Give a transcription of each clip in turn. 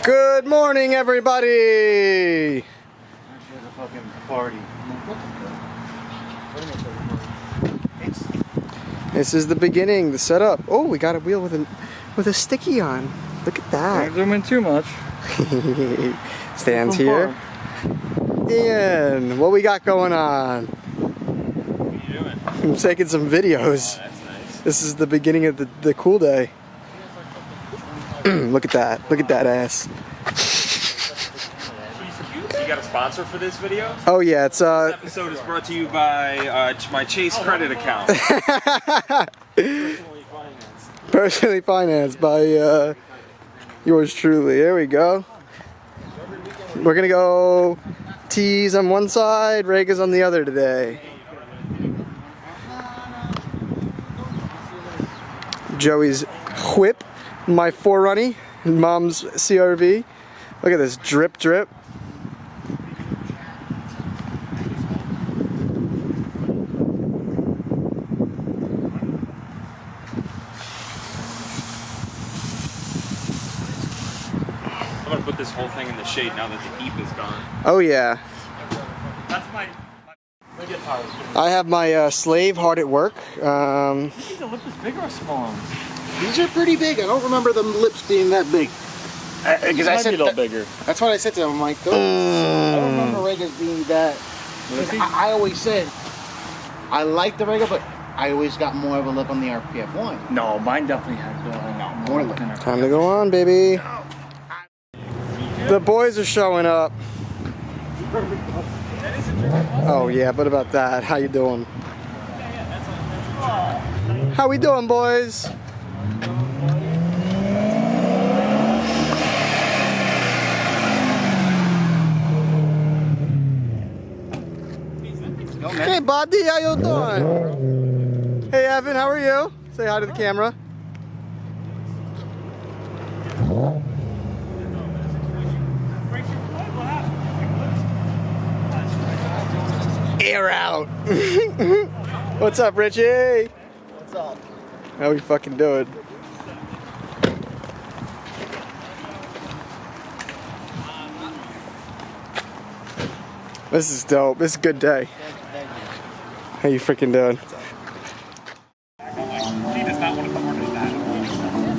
Good morning, everybody. Actually, it's a fucking party. This is the beginning, the setup. Oh, we got a wheel with a sticky on. Look at that. Don't zoom in too much. Stands here. Ian, what we got going on? What are you doing? I'm taking some videos. Oh, that's nice. This is the beginning of the cool day. Look at that. Look at that ass. You got a sponsor for this video? Oh yeah, it's This episode is brought to you by my Chase credit account. personally financed by yours truly. There we go. We're gonna go T's on one side, Rega's on the other today. Joey's whip, my 4runny, mom's CRV. Look at this drip drip. I'm gonna put this whole thing in the shade now that the heat is gone. Oh yeah. That's my guitar. I have my slave hard at work. You think the lip is big or small? These are pretty big. I don't remember the lips being that big. Because I Might said be a little bigger. That's what I said to them. I'm like, I don't remember Regas being that. 'Cause I always said I like the Rega, but I always got more of a lip on the RPF one. No, mine definitely has more lip. Time to go on, baby. The boys are showing up. Oh yeah, what about that? How you doing? How we doing, boys? Hey, buddy, how you doing? Hey, Evan, how are you? Say hi to the camera. Air out. What's up, Richie? What's up? How we fucking doing? This is dope. This is a good day. How you freaking doing? He does not want to come into that.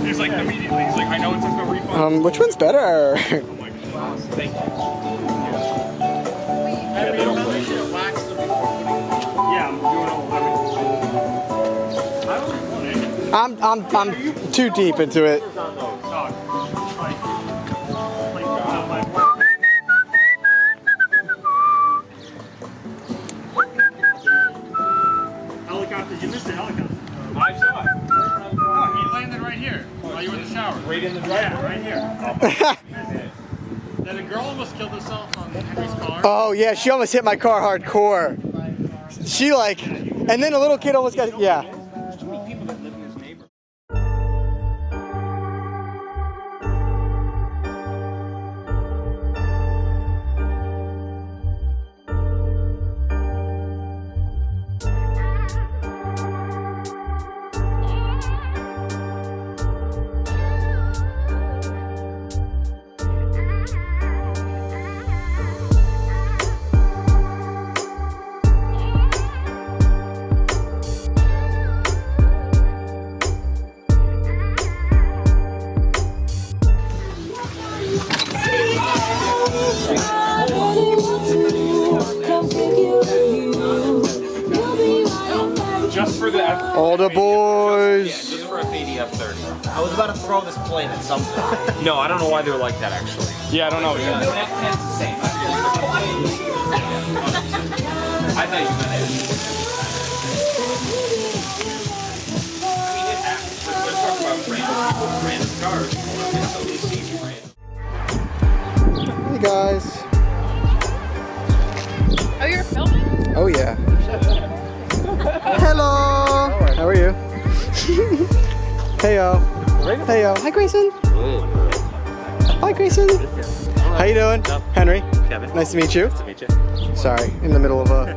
He's like immediately. He's like, I know it's a refund. Which one's better? Thank you. Yeah, I'm doing all of it. I'm too deep into it. Helicopter, you missed the helicopter. I saw it. No, he landed right here while you were in the shower. Right in the driveway? Yeah, right here. Then a girl almost killed herself on Henry's car. Oh yeah, she almost hit my car hardcore. She like, and then a little kid almost got, yeah. Just for the F. All the boys. Just for F80, F30. I was about to throw this plane at something. No, I don't know why they're like that actually. Yeah, I don't know. The F10's the same. I thought you meant it. I mean, it happens. Let's talk about random cars. It's so easy random. Hey guys. Oh, you're filming? Oh yeah. Hello. How are you? Hey yo. Hey yo. Hi Grayson. Hi Grayson. How you doing? Henry. Kevin. Nice to meet you. Nice to meet you. Sorry, in the middle of a